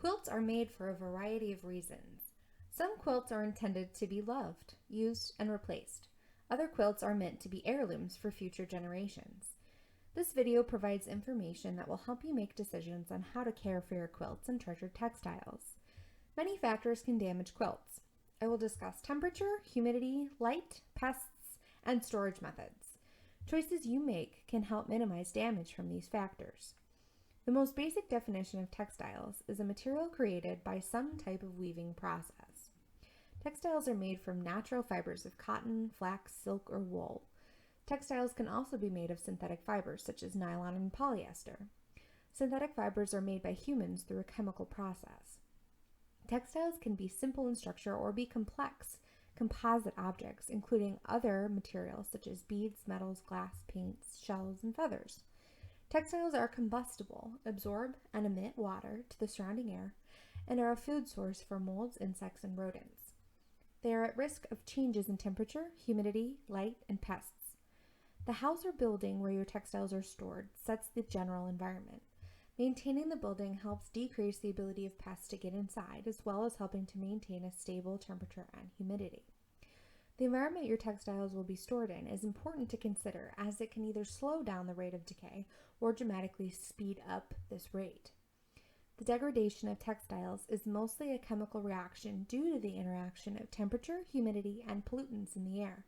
Quilts are made for a variety of reasons. Some quilts are intended to be loved, used, and replaced. Other quilts are meant to be heirlooms for future generations. This video provides information that will help you make decisions on how to care for your quilts and treasured textiles. Many factors can damage quilts. I will discuss temperature, humidity, light, pests, and storage methods. Choices you make can help minimize damage from these factors. The most basic definition of textiles is a material created by some type of weaving process. Textiles are made from natural fibers of cotton, flax, silk, or wool. Textiles can also be made of synthetic fibers such as nylon and polyester. Synthetic fibers are made by humans through a chemical process. Textiles can be simple in structure or be complex, composite objects, including other materials such as beads, metals, glass, paints, shells, and feathers. Textiles are combustible, absorb and emit water to the surrounding air, and are a food source for molds, insects, and rodents. They are at risk of changes in temperature, humidity, light, and pests. The house or building where your textiles are stored sets the general environment. Maintaining the building helps decrease the ability of pests to get inside, as well as helping to maintain a stable temperature and humidity. The environment your textiles will be stored in is important to consider, as it can either slow down the rate of decay or dramatically speed up this rate. The degradation of textiles is mostly a chemical reaction due to the interaction of temperature, humidity, and pollutants in the air.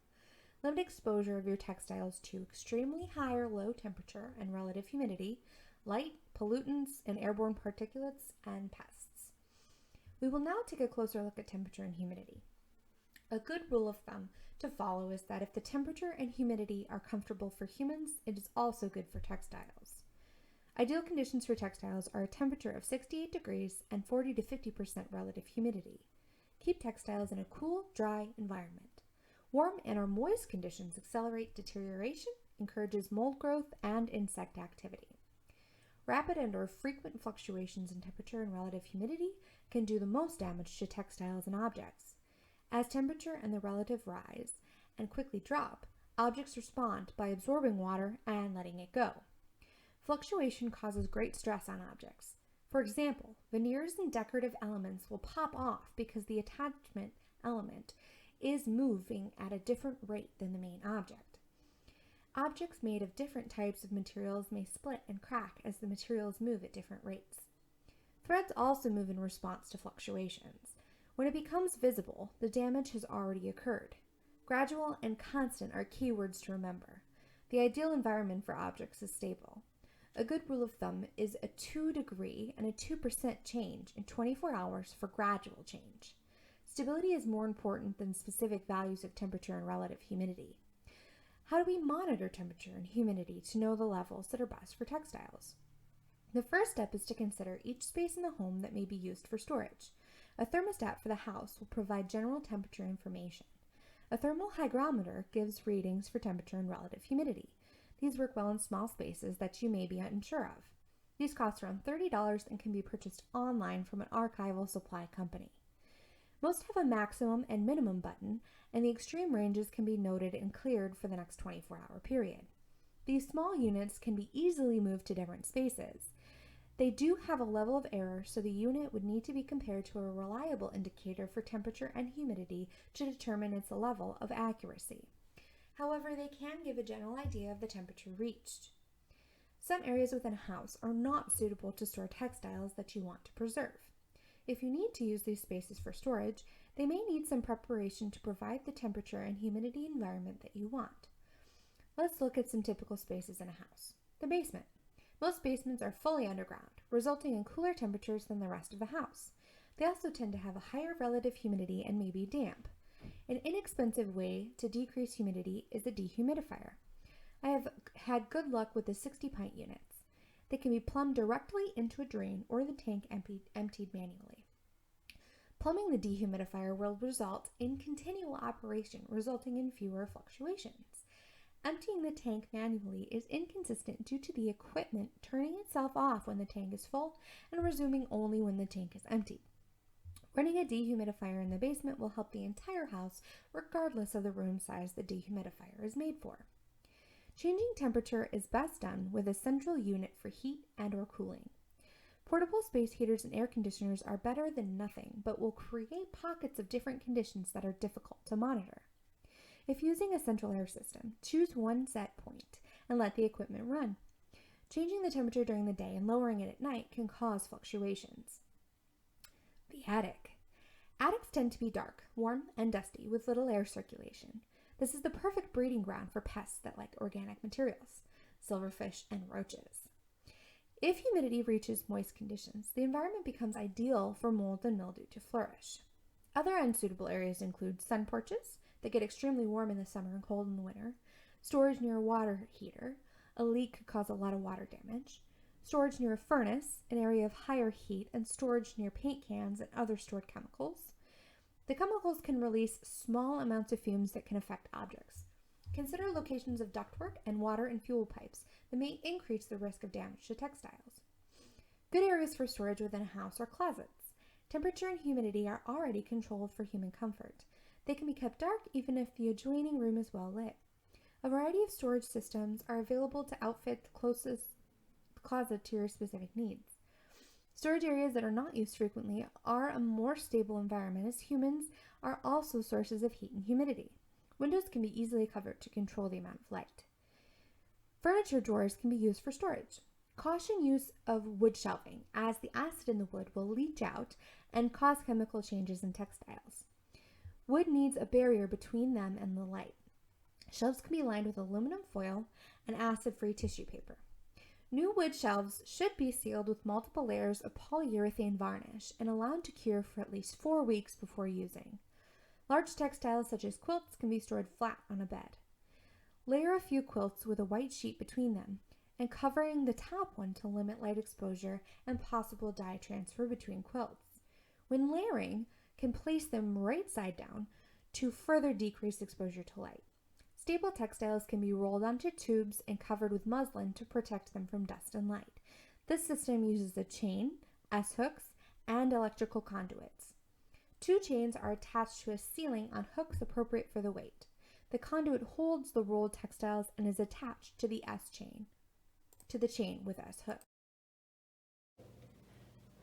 Limit exposure of your textiles to extremely high or low temperature and relative humidity, light, pollutants, and airborne particulates, and pests. We will now take a closer look at temperature and humidity. A good rule of thumb to follow is that if the temperature and humidity are comfortable for humans, it is also good for textiles. Ideal conditions for textiles are a temperature of 68 degrees and 40 to 50% relative humidity. Keep textiles in a cool, dry environment. Warm and or moist conditions accelerate deterioration, encourages mold growth, and insect activity. Rapid and or frequent fluctuations in temperature and relative humidity can do the most damage to textiles and objects. As temperature and the relative rise and quickly drop, objects respond by absorbing water and letting it go. Fluctuation causes great stress on objects. For example, veneers and decorative elements will pop off because the attachment element is moving at a different rate than the main object. Objects made of different types of materials may split and crack as the materials move at different rates. Threads also move in response to fluctuations. When it becomes visible, the damage has already occurred. Gradual and constant are keywords to remember. The ideal environment for objects is stable. A good rule of thumb is a 2-degree and a 2% change in 24 hours for gradual change. Stability is more important than specific values of temperature and relative humidity. How do we monitor temperature and humidity to know the levels that are best for textiles? The first step is to consider each space in the home that may be used for storage. A thermostat for the house will provide general temperature information. A thermal hygrometer gives readings for temperature and relative humidity. These work well in small spaces that you may be unsure of. These cost around $30 and can be purchased online from an archival supply company. Most have a maximum and minimum button, and the extreme ranges can be noted and cleared for the next 24-hour period. These small units can be easily moved to different spaces. They do have a level of error, so the unit would need to be compared to a reliable indicator for temperature and humidity to determine its level of accuracy. However, they can give a general idea of the temperature reached. Some areas within a house are not suitable to store textiles that you want to preserve. If you need to use these spaces for storage, they may need some preparation to provide the temperature and humidity environment that you want. Let's look at some typical spaces in a house. The basement. Most basements are fully underground, resulting in cooler temperatures than the rest of the house. They also tend to have a higher relative humidity and may be damp. An inexpensive way to decrease humidity is a dehumidifier. I have had good luck with the 60-pint units. They can be plumbed directly into a drain or the tank emptied manually. Plumbing the dehumidifier will result in continual operation, resulting in fewer fluctuations. Emptying the tank manually is inconsistent due to the equipment turning itself off when the tank is full and resuming only when the tank is empty. Running a dehumidifier in the basement will help the entire house regardless of the room size the dehumidifier is made for. Changing temperature is best done with a central unit for heat and or cooling. Portable space heaters and air conditioners are better than nothing, but will create pockets of different conditions that are difficult to monitor. If using a central air system, choose one set point and let the equipment run. Changing the temperature during the day and lowering it at night can cause fluctuations. The attic. Attics tend to be dark, warm, and dusty with little air circulation. This is the perfect breeding ground for pests that like organic materials, silverfish, and roaches. If humidity reaches moist conditions, the environment becomes ideal for mold and mildew to flourish. Other unsuitable areas include sun porches that get extremely warm in the summer and cold in the winter, storage near a water heater, a leak could cause a lot of water damage, storage near a furnace, an area of higher heat, and storage near paint cans and other stored chemicals. The chemicals can release small amounts of fumes that can affect objects. Consider locations of ductwork and water and fuel pipes that may increase the risk of damage to textiles. Good areas for storage within a house are closets. Temperature and humidity are already controlled for human comfort. They can be kept dark even if the adjoining room is well lit. A variety of storage systems are available to outfit the closest closet to your specific needs. Storage areas that are not used frequently are a more stable environment, as humans are also sources of heat and humidity. Windows can be easily covered to control the amount of light. Furniture drawers can be used for storage. Caution use of wood shelving, as the acid in the wood will leach out and cause chemical changes in textiles. Wood needs a barrier between them and the light. Shelves can be lined with aluminum foil and acid-free tissue paper. New wood shelves should be sealed with multiple layers of polyurethane varnish and allowed to cure for at least 4 weeks before using. Large textiles such as quilts can be stored flat on a bed. Layer a few quilts with a white sheet between them and covering the top one to limit light exposure and possible dye transfer between quilts. When layering, can place them right side down to further decrease exposure to light. Stable textiles can be rolled onto tubes and covered with muslin to protect them from dust and light. This system uses a chain, S-hooks, and electrical conduits. 2 chains are attached to a ceiling on hooks appropriate for the weight. The conduit holds the rolled textiles and is attached to the chain with S-hooks.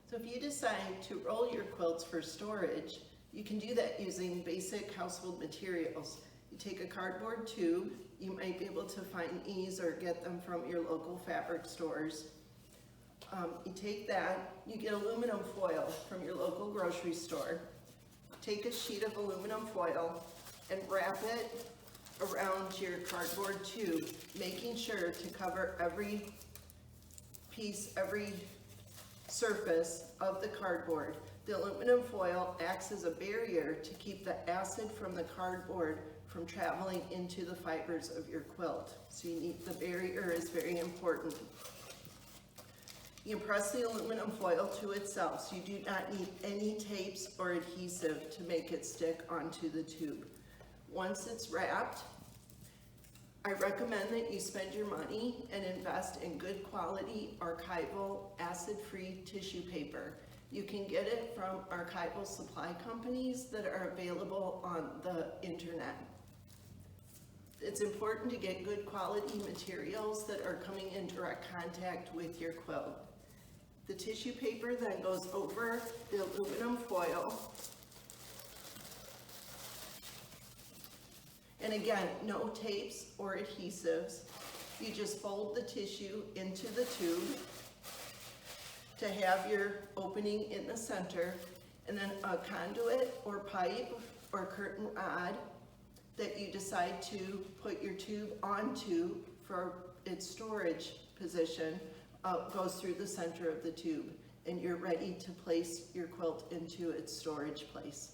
So if you decide to roll your quilts for storage, you can do that using basic household materials. You take a cardboard tube. You might be able to find these or get them from your local fabric stores. You take that, you get aluminum foil from your local grocery store. Take a sheet of aluminum foil and wrap it around your cardboard tube, making sure to cover every piece, every surface of the cardboard. The aluminum foil acts as a barrier to keep the acid from the cardboard from traveling into the fibers of your quilt. So the barrier is very important. You press the aluminum foil to itself, so you do not need any tapes or adhesive to make it stick onto the tube. Once it's wrapped, I recommend that you spend your money and invest in good quality archival acid-free tissue paper. You can get it from archival supply companies that are available on the internet. It's important to get good quality materials that are coming in direct contact with your quilt. The tissue paper then goes over the aluminum foil. And again, no tapes or adhesives. You just fold the tissue into the tube to have your opening in the center, and then a conduit or pipe or curtain rod that you decide to put your tube onto for its storage position goes through the center of the tube, and you're ready to place your quilt into its storage place.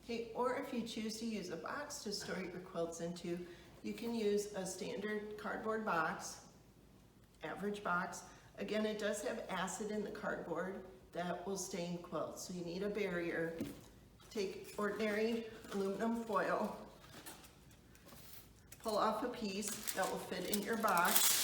Okay, or if you choose to use a box to store your quilts into, you can use a standard cardboard box, average box. Again, it does have acid in the cardboard that will stain quilts, so you need a barrier. Take ordinary aluminum foil, pull off a piece that will fit in your box.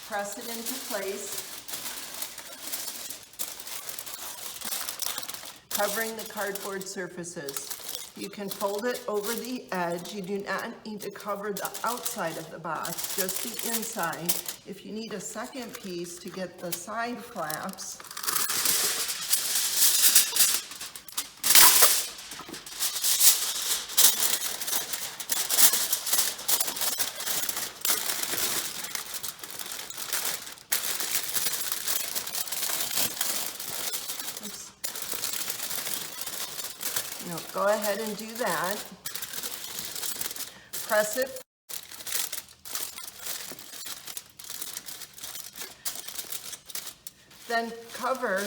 Press it into place. covering the cardboard surfaces. You can fold it over the edge. You do not need to cover the outside of the box, just the inside. If you need a second piece to get the side flaps, go ahead and do that. Press it. Then cover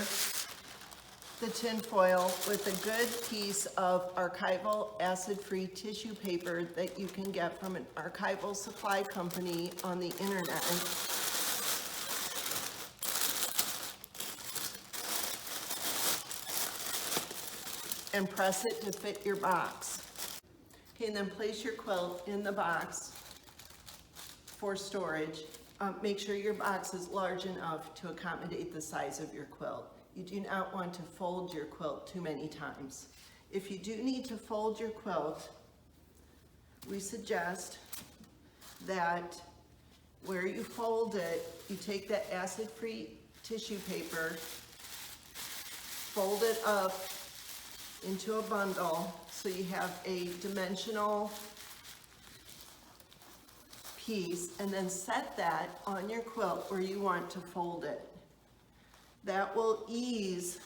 the tin foil with a good piece of archival acid-free tissue paper that you can get from an archival supply company on the internet. And press it to fit your box. Okay, and then place your quilt in the box for storage. Make sure your box is large enough to accommodate the size of your quilt. You do not want to fold your quilt too many times. If you do need to fold your quilt, we suggest that where you fold it, you take that acid-free tissue paper, fold it up into a bundle so you have a dimensional piece, and then set that on your quilt where you want to fold it. That will ease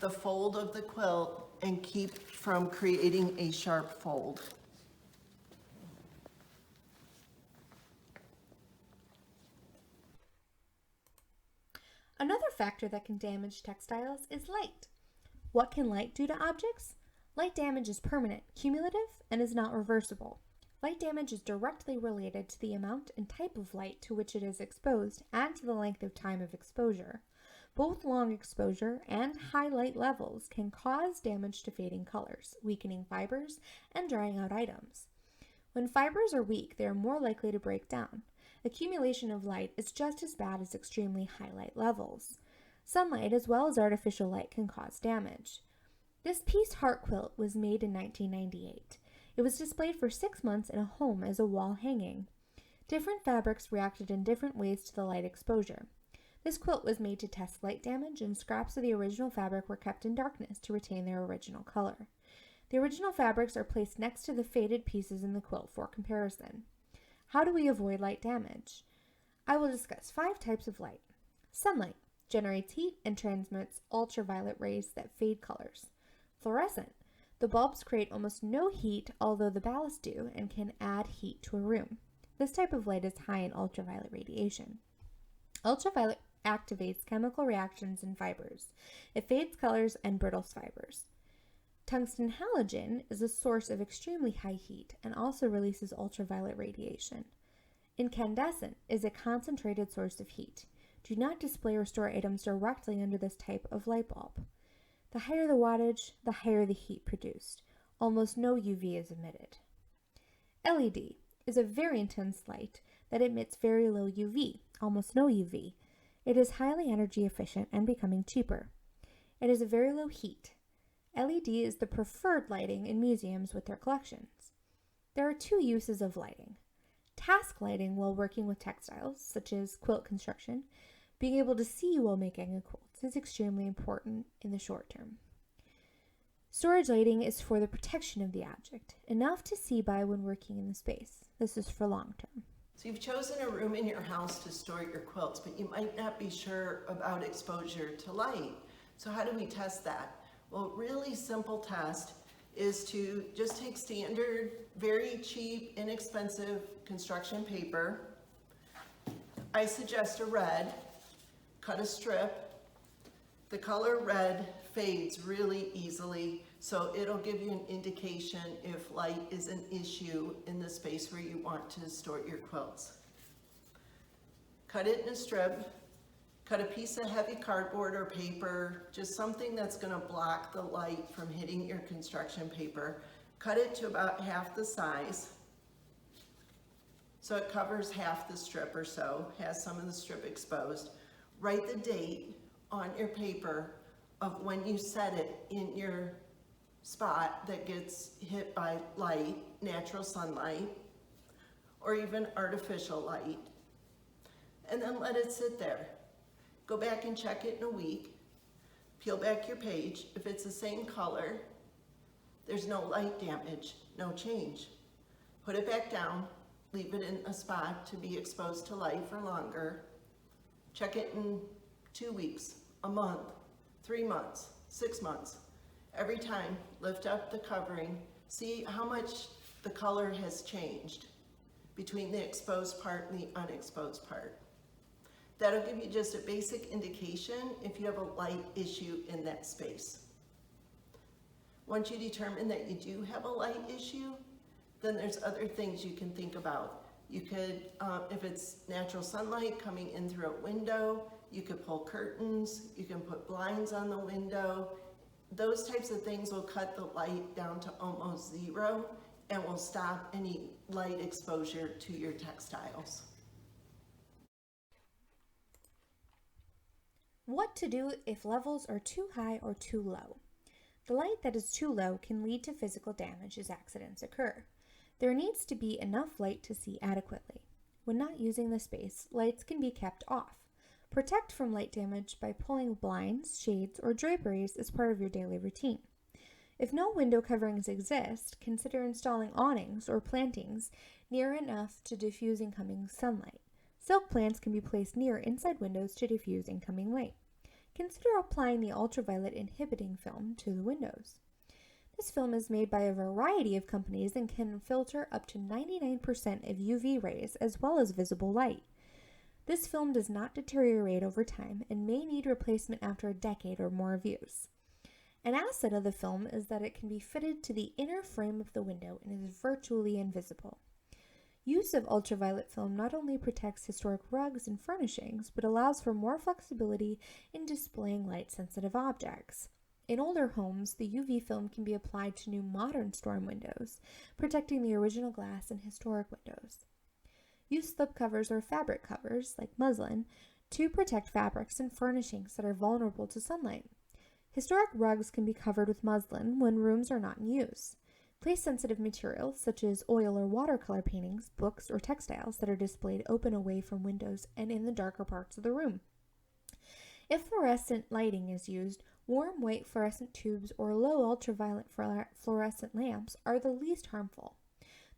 the fold of the quilt and keep from creating a sharp fold. Another factor that can damage textiles is light. What can light do to objects? Light damage is permanent, cumulative, and is not reversible. Light damage is directly related to the amount and type of light to which it is exposed and to the length of time of exposure. Both long exposure and high light levels can cause damage to fading colors, weakening fibers, and drying out items. When fibers are weak, they are more likely to break down. Accumulation of light is just as bad as extremely high light levels. Sunlight as well as artificial light can cause damage. This piece heart quilt was made in 1998. It was displayed for 6 months in a home as a wall hanging. Different fabrics reacted in different ways to the light exposure. This quilt was made to test light damage, and scraps of the original fabric were kept in darkness to retain their original color. The original fabrics are placed next to the faded pieces in the quilt for comparison. How do we avoid light damage? I will discuss 5 types of light. Sunlight generates heat and transmits ultraviolet rays that fade colors. Fluorescent. The bulbs create almost no heat, although the ballasts do, and can add heat to a room. This type of light is high in ultraviolet radiation. Ultraviolet activates chemical reactions in fibers. It fades colors and brittles fibers. Tungsten halogen is a source of extremely high heat and also releases ultraviolet radiation. Incandescent is a concentrated source of heat. Do not display or store items directly under this type of light bulb. The higher the wattage, the higher the heat produced. Almost no UV is emitted. LED is a very intense light that emits very low UV, almost no UV. It is highly energy efficient and becoming cheaper. It is a very low heat. LED is the preferred lighting in museums with their collections. There are 2 uses of lighting. Task lighting while working with textiles, such as quilt construction. Being able to see while making a quilt is extremely important in the short term. Storage lighting is for the protection of the object, enough to see by when working in the space. This is for long term. So you've chosen a room in your house to store your quilts, but you might not be sure about exposure to light. So how do we test that? Well, a really simple test is to just take standard, very cheap, inexpensive construction paper. I suggest a red. Cut a strip. The color red fades really easily, so it'll give you an indication if light is an issue in the space where you want to store your quilts. Cut it in a strip. Cut a piece of heavy cardboard or paper, just something that's going to block the light from hitting your construction paper. Cut it to about half the size, so it covers half the strip or so, has some of the strip exposed. Write the date on your paper of when you set it in your spot that gets hit by light, natural sunlight, or even artificial light, and then let it sit there. Go back and check it in a week. Peel back your page. If it's the same color, there's no light damage, no change. Put it back down, leave it in a spot to be exposed to light for longer. Check it in 2 weeks, a month, 3 months, 6 months. Every time, lift up the covering, see how much the color has changed between the exposed part and the unexposed part. That'll give you just a basic indication if you have a light issue in that space. Once you determine that you do have a light issue, then there's other things you can think about. You could, if it's natural sunlight coming in through a window, you could pull curtains, you can put blinds on the window. Those types of things will cut the light down to almost zero and will stop any light exposure to your textiles. What to do if levels are too high or too low? The light that is too low can lead to physical damage as accidents occur. There needs to be enough light to see adequately. When not using the space, lights can be kept off. Protect from light damage by pulling blinds, shades, or draperies as part of your daily routine. If no window coverings exist, consider installing awnings or plantings near enough to diffuse incoming sunlight. Silk plants can be placed near inside windows to diffuse incoming light. Consider applying the ultraviolet inhibiting film to the windows. This film is made by a variety of companies and can filter up to 99% of UV rays as well as visible light. This film does not deteriorate over time and may need replacement after a decade or more of use. An asset of the film is that it can be fitted to the inner frame of the window and is virtually invisible. Use of ultraviolet film not only protects historic rugs and furnishings, but allows for more flexibility in displaying light-sensitive objects. In older homes, the UV film can be applied to new modern storm windows, protecting the original glass in historic windows. Use slipcovers or fabric covers, like muslin, to protect fabrics and furnishings that are vulnerable to sunlight. Historic rugs can be covered with muslin when rooms are not in use. Place sensitive materials, such as oil or watercolor paintings, books, or textiles that are displayed open away from windows and in the darker parts of the room. If fluorescent lighting is used, warm white fluorescent tubes or low ultraviolet fluorescent lamps are the least harmful.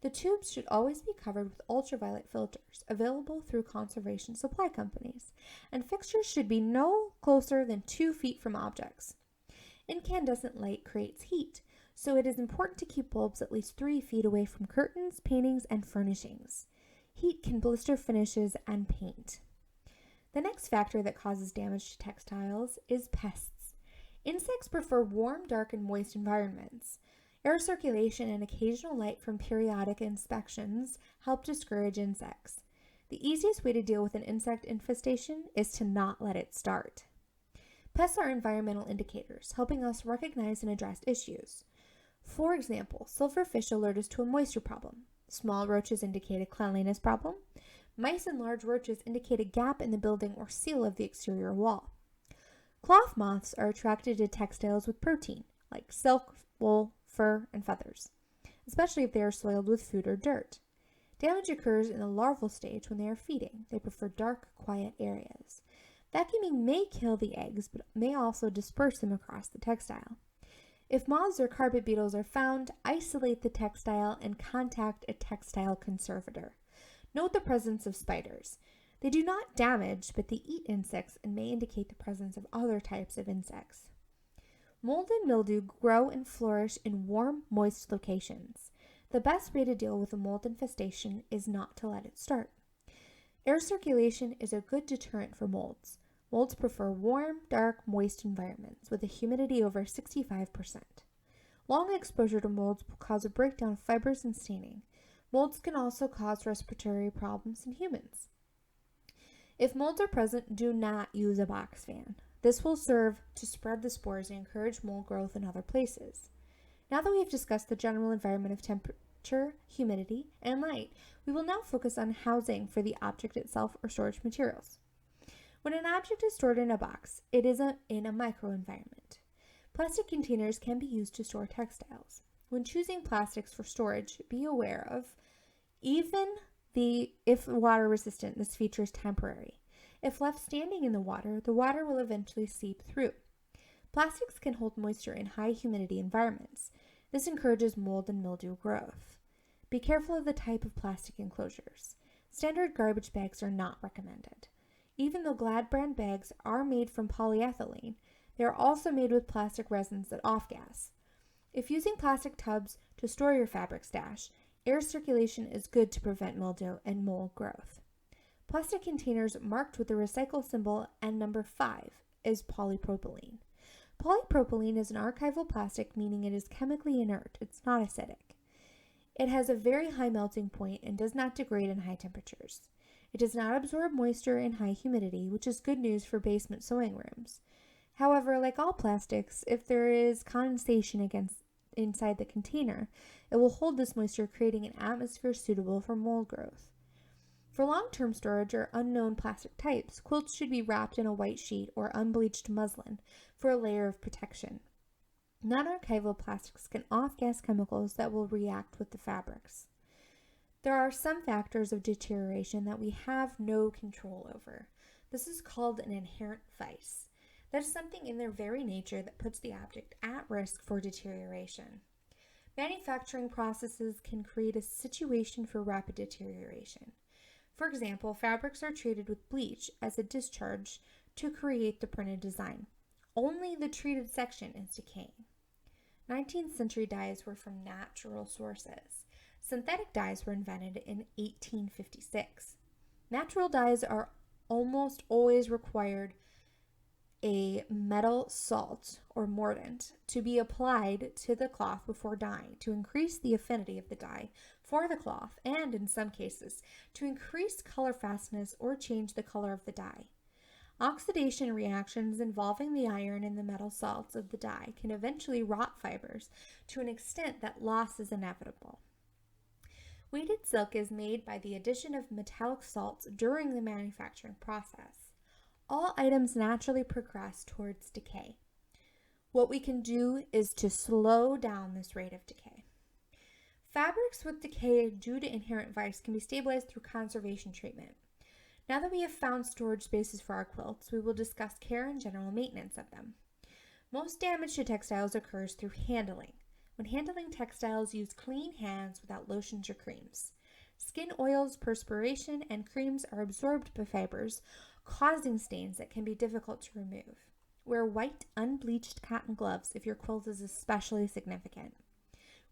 The tubes should always be covered with ultraviolet filters available through conservation supply companies, and fixtures should be no closer than 2 feet from objects. Incandescent light creates heat, so it is important to keep bulbs at least 3 feet away from curtains, paintings, and furnishings. Heat can blister finishes and paint. The next factor that causes damage to textiles is pests. Insects prefer warm, dark, and moist environments. Air circulation and occasional light from periodic inspections help discourage insects. The easiest way to deal with an insect infestation is to not let it start. Pests are environmental indicators, helping us recognize and address issues. For example, silverfish alert us to a moisture problem. Small roaches indicate a cleanliness problem. Mice and large roaches indicate a gap in the building or seal of the exterior wall. Cloth moths are attracted to textiles with protein, like silk, wool, fur, and feathers, especially if they are soiled with food or dirt. Damage occurs in the larval stage when they are feeding. They prefer dark, quiet areas. Vacuuming may kill the eggs, but may also disperse them across the textile. If moths or carpet beetles are found, isolate the textile and contact a textile conservator. Note the presence of spiders. They do not damage, but they eat insects and may indicate the presence of other types of insects. Mold and mildew grow and flourish in warm, moist locations. The best way to deal with a mold infestation is not to let it start. Air circulation is a good deterrent for molds. Molds prefer warm, dark, moist environments with a humidity over 65%. Long exposure to molds will cause a breakdown of fibers and staining. Molds can also cause respiratory problems in humans. If molds are present, do not use a box fan. This will serve to spread the spores and encourage mold growth in other places. Now that we have discussed the general environment of temperature, humidity, and light, we will now focus on housing for the object itself or storage materials. When an object is stored in a box, it is in a microenvironment. Plastic containers can be used to store textiles. When choosing plastics for storage, be aware of if water resistant, this feature is temporary. If left standing in the water will eventually seep through. Plastics can hold moisture in high humidity environments. This encourages mold and mildew growth. Be careful of the type of plastic enclosures. Standard garbage bags are not recommended. Even though Glad brand bags are made from polyethylene, they are also made with plastic resins that off-gas. If using plastic tubs to store your fabric stash, air circulation is good to prevent mildew and mold growth. Plastic containers marked with the recycle symbol and number 5 is polypropylene. Polypropylene is an archival plastic, meaning it is chemically inert. It's not acidic. It has a very high melting point and does not degrade in high temperatures. It does not absorb moisture in high humidity, which is good news for basement sewing rooms. However, like all plastics, if there is condensation inside the container, it will hold this moisture, creating an atmosphere suitable for mold growth. For long-term storage or unknown plastic types, quilts should be wrapped in a white sheet or unbleached muslin for a layer of protection. Non-archival plastics can off-gas chemicals that will react with the fabrics. There are some factors of deterioration that we have no control over. This is called an inherent vice. That is something in their very nature that puts the object at risk for deterioration. Manufacturing processes can create a situation for rapid deterioration. For example, fabrics are treated with bleach as a discharge to create the printed design. Only the treated section is decaying. 19th century dyes were from natural sources. Synthetic dyes were invented in 1856. Natural dyes are almost always required a metal salt or mordant to be applied to the cloth before dyeing to increase the affinity of the dye for the cloth and, in some cases, to increase color fastness or change the color of the dye. Oxidation reactions involving the iron and the metal salts of the dye can eventually rot fibers to an extent that loss is inevitable. Weighted silk is made by the addition of metallic salts during the manufacturing process. All items naturally progress towards decay. What we can do is to slow down this rate of decay. Fabrics with decay due to inherent vice can be stabilized through conservation treatment. Now that we have found storage spaces for our quilts, we will discuss care and general maintenance of them. Most damage to textiles occurs through handling. When handling textiles, use clean hands without lotions or creams. Skin oils, perspiration, and creams are absorbed by fibers, causing stains that can be difficult to remove. Wear white, unbleached cotton gloves if your quilt is especially significant.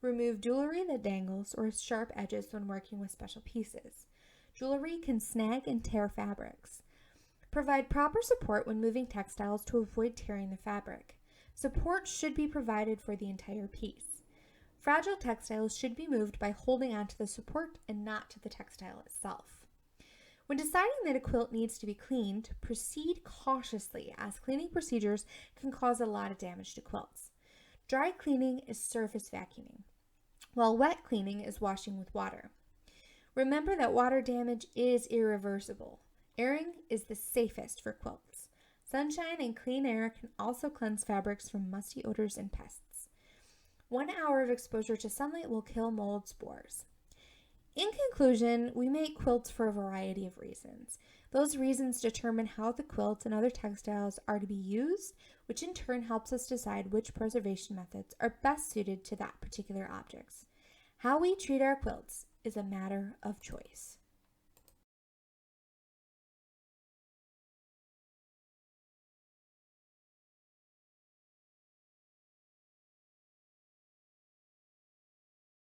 Remove jewelry that dangles or sharp edges when working with special pieces. Jewelry can snag and tear fabrics. Provide proper support when moving textiles to avoid tearing the fabric. Support should be provided for the entire piece. Fragile textiles should be moved by holding onto the support and not to the textile itself. When deciding that a quilt needs to be cleaned, proceed cautiously, as cleaning procedures can cause a lot of damage to quilts. Dry cleaning is surface vacuuming, while wet cleaning is washing with water. Remember that water damage is irreversible. Airing is the safest for quilts. Sunshine and clean air can also cleanse fabrics from musty odors and pests. 1 hour of exposure to sunlight will kill mold spores. In conclusion, we make quilts for a variety of reasons. Those reasons determine how the quilt and other textiles are to be used, which in turn helps us decide which preservation methods are best suited to that particular object. How we treat our quilts is a matter of choice.